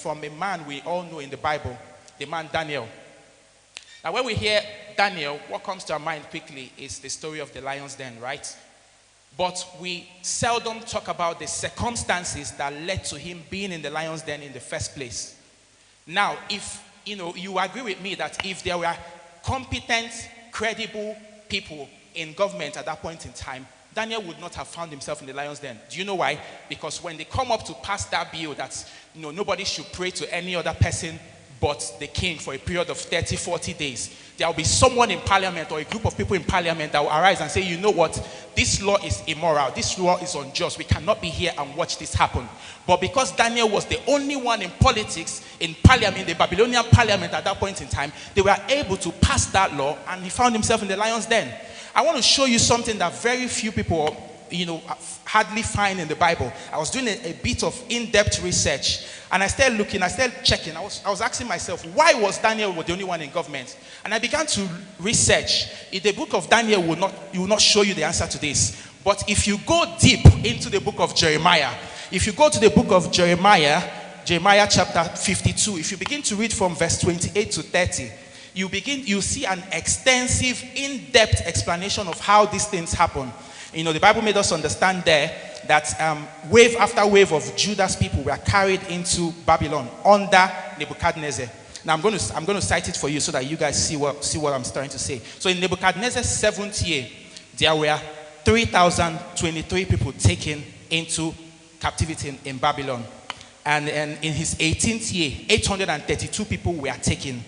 from a man we all know in the Bible, the man Daniel. Now, when we hear Daniel, what comes to our mind quickly is the story of the lion's den, right? But we seldom talk about the circumstances that led to him being in the lion's den in the first place. Now, if you agree with me that if there were competent, credible people in government at that point in time, Daniel would not have found himself in the lion's den. Do you know why? Because when they come up to pass that bill that nobody should pray to any other person but the king for a period of 30, 40 days, there will be someone in parliament or a group of people in parliament that will arise and say, you know what, this law is immoral, this law is unjust, we cannot be here and watch this happen. But because Daniel was the only one in politics, in parliament, the Babylonian parliament at that point in time, they were able to pass that law and he found himself in the lion's den. I want to show you something that very few people hardly find in the Bible. I was doing a bit of in-depth research and I started looking, I started checking. I was asking myself, why was Daniel the only one in government? And I began to research. In the book of Daniel will not show you the answer to this. But if you go deep into the book of Jeremiah, if you go to the book of Jeremiah chapter 52, if you begin to read from verse 28 to 30, you see an extensive, in-depth explanation of how these things happen. The Bible made us understand there that wave after wave of Judah's people were carried into Babylon under Nebuchadnezzar. Now I'm going to cite it for you so that you guys see what I'm trying to say. So in Nebuchadnezzar's 7th year, there were 3,023 people taken into captivity in Babylon. And in his 18th year, 832 people were taken.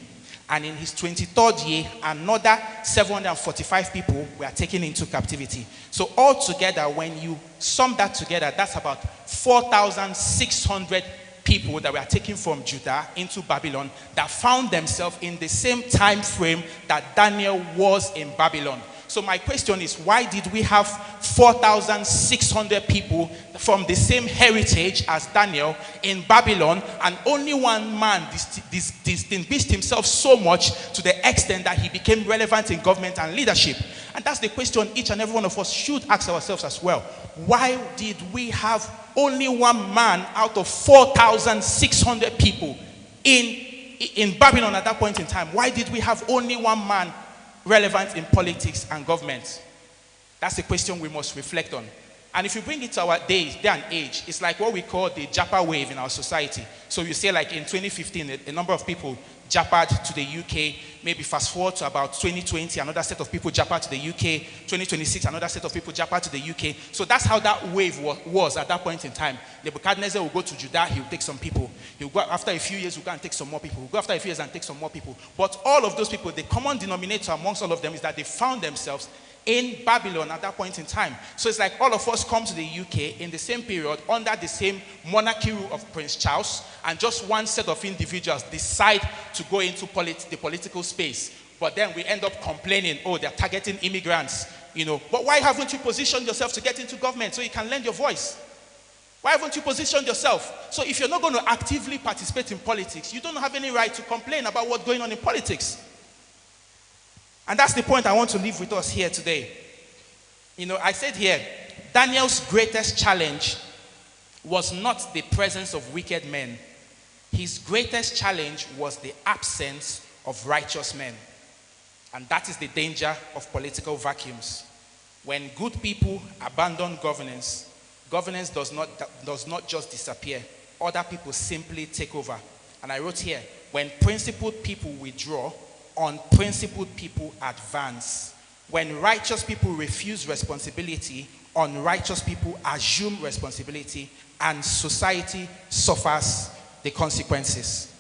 And in his 23rd year, another 745 people were taken into captivity. So altogether, when you sum that together, that's about 4,600 people that were taken from Judah into Babylon that found themselves in the same time frame that Daniel was in Babylon. So my question is, why did we have 4,600 people from the same heritage as Daniel in Babylon, and only one man distinguished himself so much to the extent that he became relevant in government and leadership? And that's the question each and every one of us should ask ourselves as well. Why did we have only one man out of 4,600 people in Babylon at that point in time? Why did we have only one man relevant in politics and government? That's a question we must reflect on. And if you bring it to our day and age, it's like what we call the Japa wave in our society. So you say, like in 2015, a number of people japped to the UK. Maybe fast forward to about 2020, another set of people japped to the UK. 2026, another set of people japped to the UK. So that's how that wave was at that point in time. Nebuchadnezzar will go to Judah, he'll take some people. He'll go after a few years, he'll go and take some more people. He'll go after a few years and take some more people. But all of those people, the common denominator amongst all of them is that they found themselves in Babylon at that point in time. So it's like all of us come to the UK in the same period under the same monarchy rule of Prince Charles, and just one set of individuals decide to go into the political space. But then we end up complaining, oh, they're targeting immigrants, But why haven't you positioned yourself to get into government so you can lend your voice? Why haven't you positioned yourself? So if you're not going to actively participate in politics, you don't have any right to complain about what's going on in politics. And that's the point I want to leave with us here today. I said here, Daniel's greatest challenge was not the presence of wicked men. His greatest challenge was the absence of righteous men. And that is the danger of political vacuums. When good people abandon governance, governance does not just disappear. Other people simply take over. And I wrote here, when principled people withdraw, unprincipled people advance. When righteous people refuse responsibility, unrighteous people assume responsibility, and society suffers the consequences.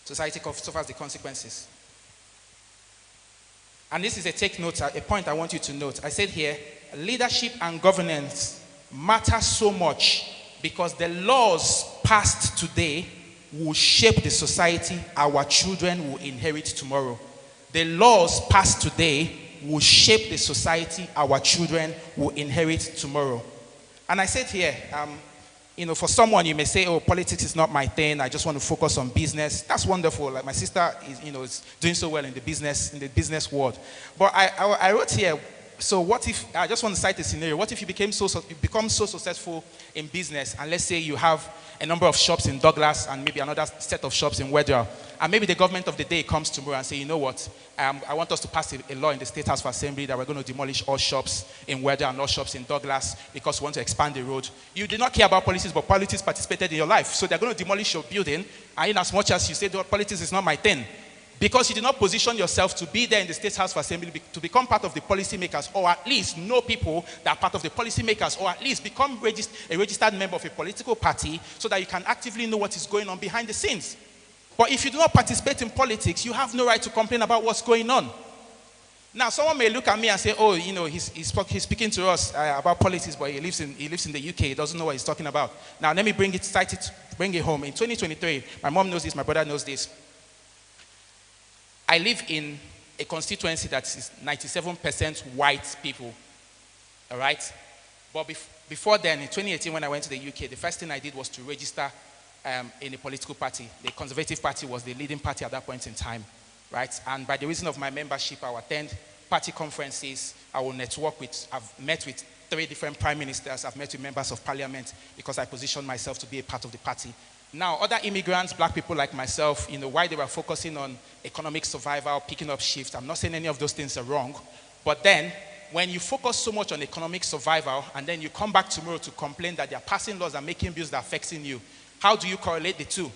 Society suffers the consequences. And this is a point I want you to note. I said here, leadership and governance matter so much because the laws passed today will shape the society our children will inherit tomorrow. The laws passed today will shape the society our children will inherit tomorrow. And I said here, for someone you may say, oh, politics is not my thing, I just want to focus on business. That's wonderful. Like my sister is doing so well in the business world. But I wrote here, So what if, I just want to cite a scenario, what if you become so successful in business, and let's say you have a number of shops in Douglas and maybe another set of shops in Wedwell, and maybe the government of the day comes tomorrow and say, you know what, I want us to pass a law in the State House of Assembly that we're going to demolish all shops in Wedwell and all shops in Douglas because we want to expand the road. You did not care about politics, but politics participated in your life. So they're going to demolish your building, and in as much as you say, politics is not my thing, because you did not position yourself to be there in the State House of Assembly, to become part of the policymakers, or at least know people that are part of the policymakers, or at least become a registered member of a political party so that you can actively know what is going on behind the scenes. But if you do not participate in politics, you have no right to complain about what's going on. Now, someone may look at me and say, oh, you know, he's speaking to us about politics, but he lives in the UK. He doesn't know what he's talking about. Now, let me bring it home. In 2023, my mom knows this, my brother knows this. I live in a constituency that is 97% white people, all right? But before then, in 2018, when I went to the UK, the first thing I did was to register in a political party. The Conservative Party was the leading party at that point in time, right? And by the reason of my membership, I will attend party conferences. I will network with, I've met with 3 different prime ministers. I've met with members of parliament because I positioned myself to be a part of the party. Now, other immigrants, black people like myself, you know, why they were focusing on economic survival, picking up shifts, I'm not saying any of those things are wrong, but then when you focus so much on economic survival and then you come back tomorrow to complain that they're passing laws and making bills that are affecting you, how do you correlate the two?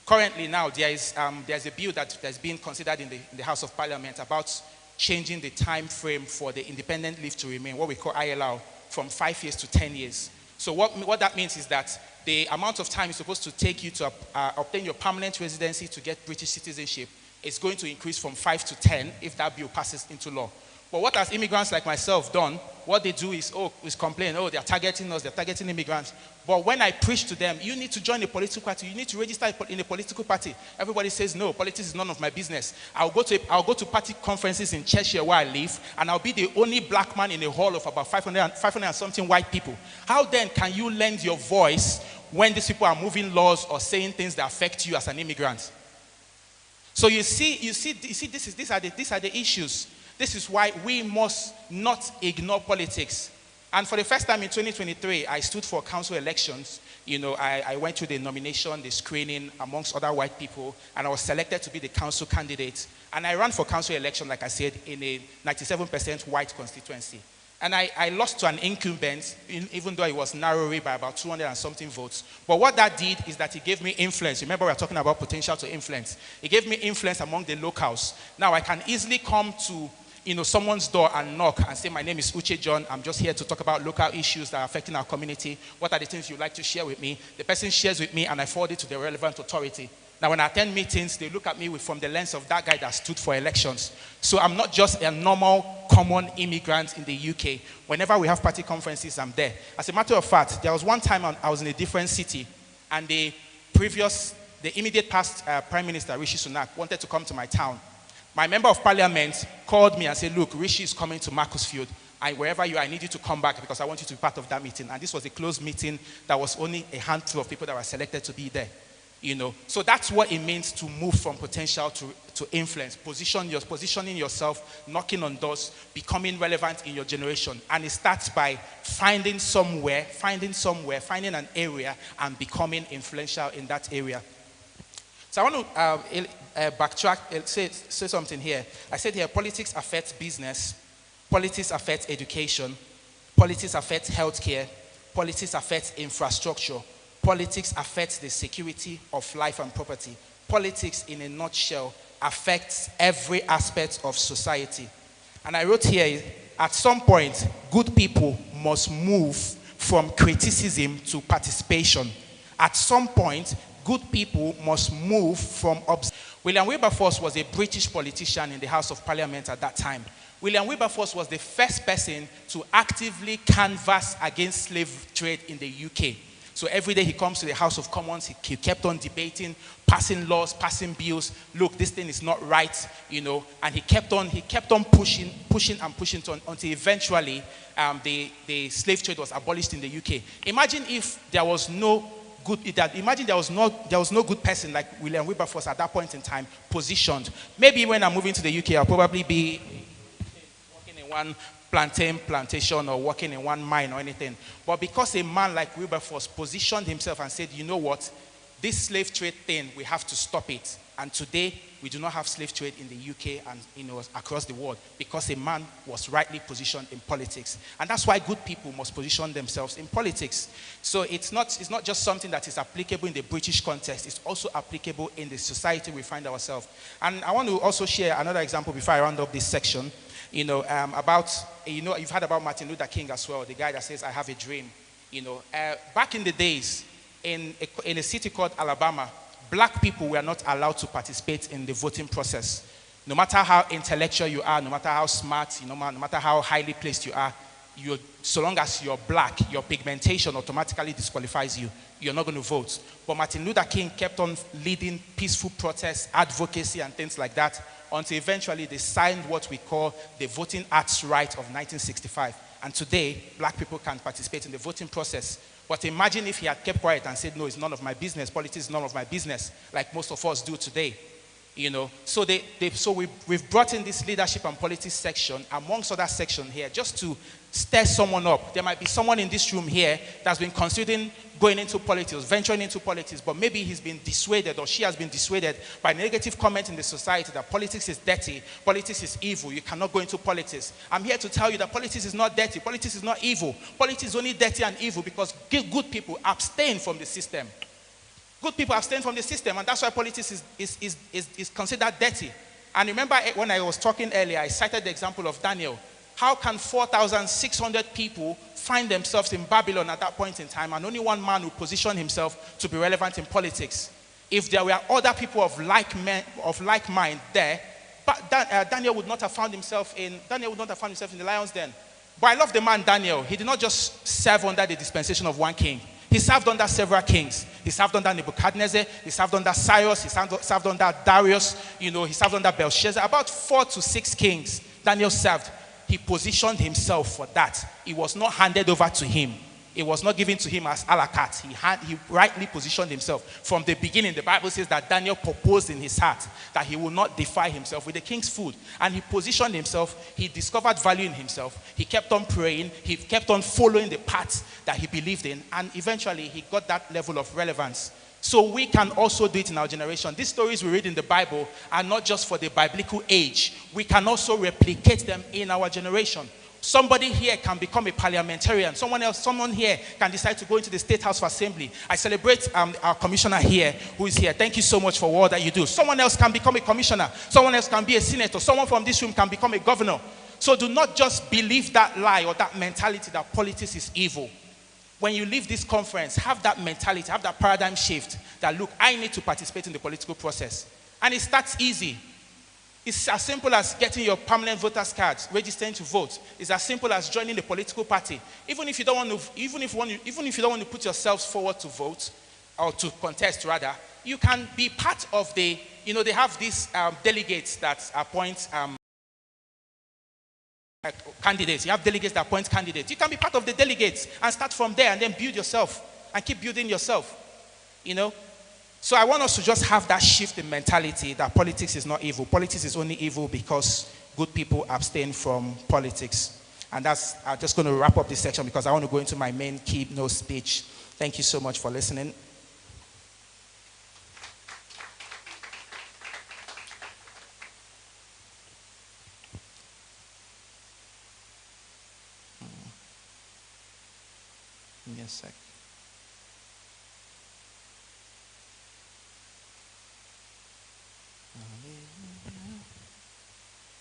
Currently now, there's a bill that's being considered in the House of Parliament about changing the time frame for the independent leave to remain, what we call ILR, from 5 years to 10 years. So what that means is that the amount of time it's supposed to take you to obtain your permanent residency to get British citizenship is going to increase from 5 to 10 if that bill passes into law. But what has immigrants like myself done? What they do is complain, they're targeting us, they're targeting immigrants. But when I preach to them, you need to join a political party, you need to register in a political party. Everybody says, no, politics is none of my business. I'll go to party conferences in Cheshire where I live, and I'll be the only black man in a hall of about 500 and something white people. How then can you lend your voice when these people are moving laws or saying things that affect you as an immigrant? So you see, these are the issues. This is why we must not ignore politics. And for the first time in 2023, I stood for council elections. You know, I went through the nomination, the screening amongst other white people, and I was selected to be the council candidate. And I ran for council election, like I said, in a 97% white constituency. And I lost to an incumbent, even though it was narrowly by about 200 and something votes. But what that did is that it gave me influence. Remember, we are talking about potential to influence. It gave me influence among the locals. Now, I can easily come to someone's door and knock and say, my name is Uche John. I'm just here to talk about local issues that are affecting our community. What are the things you'd like to share with me? The person shares with me and I forward it to the relevant authority. Now, when I attend meetings, they look at me from the lens of that guy that stood for elections. So I'm not just a normal, common immigrant in the UK. Whenever we have party conferences, I'm there. As a matter of fact, there was one time I was in a different city, and the immediate past Prime Minister, Rishi Sunak, wanted to come to my town. My member of parliament called me and said, look, Rishi is coming to Macclesfield. And wherever you are, I need you to come back because I want you to be part of that meeting. And this was a closed meeting that was only a handful of people that were selected to be there. So that's what it means to move from potential to influence. Positioning yourself, knocking on doors, becoming relevant in your generation. And it starts by finding an area and becoming influential in that area. So I want to backtrack, say something here. I said here, politics affects business, politics affects education, politics affects healthcare, politics affects infrastructure, politics affects the security of life and property. Politics, in a nutshell, affects every aspect of society. And I wrote here, at some point, good people must move from criticism to participation. At some point, good people must move from William Wilberforce was a British politician in the House of Parliament at that time. William Wilberforce was the first person to actively canvass against slave trade in the UK. So every day he comes to the House of Commons, he kept on debating, passing laws, passing bills. Look, this thing is not right, and he kept on pushing until eventually the slave trade was abolished in the UK. Imagine if there was no good person like William Wilberforce at that point in time positioned. Maybe when I'm moving to the UK, I'll probably be working in one plantain plantation or working in one mine or anything. But because a man like Wilberforce positioned himself and said, you know what, this slave trade thing, we have to stop it. And today, we do not have slave trade in the UK and across the world because a man was rightly positioned in politics. And that's why good people must position themselves in politics. So it's not just something that is applicable in the British context. It's also applicable in the society we find ourselves. And I want to also share another example before I round up this section. About, you've heard about Martin Luther King as well, the guy that says, I have a dream. Back in the days, in a city called Alabama, black people were not allowed to participate in the voting process. No matter how intellectual you are, no matter how smart, no matter how highly placed you are, so long as you're black, your pigmentation automatically disqualifies you. You're not going to vote. But Martin Luther King kept on leading peaceful protests, advocacy, and things like that, until eventually they signed what we call the Voting Acts Right of 1965. And today, black people can participate in the voting process. But imagine if he had kept quiet and said, no, it's none of my business. Politics is none of my business, like most of us do today. So we've brought in this leadership and politics section, amongst other sections here, just to stir someone up. There might be someone in this room here that's been considering going into politics, venturing into politics, but maybe he's been dissuaded or she has been dissuaded by negative comment in the society that politics is dirty, politics is evil, you cannot go into politics. I'm here to tell you that politics is not dirty, politics is not evil. Politics is only dirty and evil because good people abstain from the system. Good people abstain from the system, and that's why politics is considered dirty. And remember when I was talking earlier, I cited the example of Daniel. How can 4,600 people find themselves in Babylon at that point in time, and only one man who positioned himself to be relevant in politics? If there were other people of like mind there, but Daniel would not have found himself in the lion's den. But I love the man Daniel. He did not just serve under the dispensation of one king. He served under several kings. He served under Nebuchadnezzar. He served under Cyrus. He served under Darius. He served under Belshazzar. About 4 to 6 kings Daniel served. He positioned himself for that. It was not handed over to him. It was not given to him as a la carte. He rightly positioned himself. From the beginning, the Bible says that Daniel proposed in his heart that he will not defile himself with the king's food. And he positioned himself. He discovered value in himself. He kept on praying. He kept on following the path that he believed in. And eventually, he got that level of relevance. So we can also do it in our generation. These stories we read in the Bible are not just for the biblical age. We can also replicate them in our generation. Somebody here can become a parliamentarian. Someone here can decide to go into the State House of Assembly. I celebrate our commissioner here who is here. Thank you so much for all that you do. Someone else can become a commissioner. Someone else can be a senator. Someone from this room can become a governor. So do not just believe that lie or that mentality that politics is evil. When you leave this conference, have that mentality, have that paradigm shift that, look, I need to participate in the political process. And it starts easy. It's as simple as getting your permanent voters cards, registering to vote. It's as simple as joining the political party. Even if you don't want to put yourselves forward to vote or to contest rather, you can be part of the. They have these delegates that appoint candidates. You have delegates that appoint candidates. You can be part of the delegates and start from there and then build yourself and keep building yourself. So I want us to just have that shift in mentality that politics is not evil. Politics is only evil because good people abstain from politics. And I'm just going to wrap up this section because I want to go into my main keynote speech. Thank you so much for listening. Give me a sec.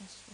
That's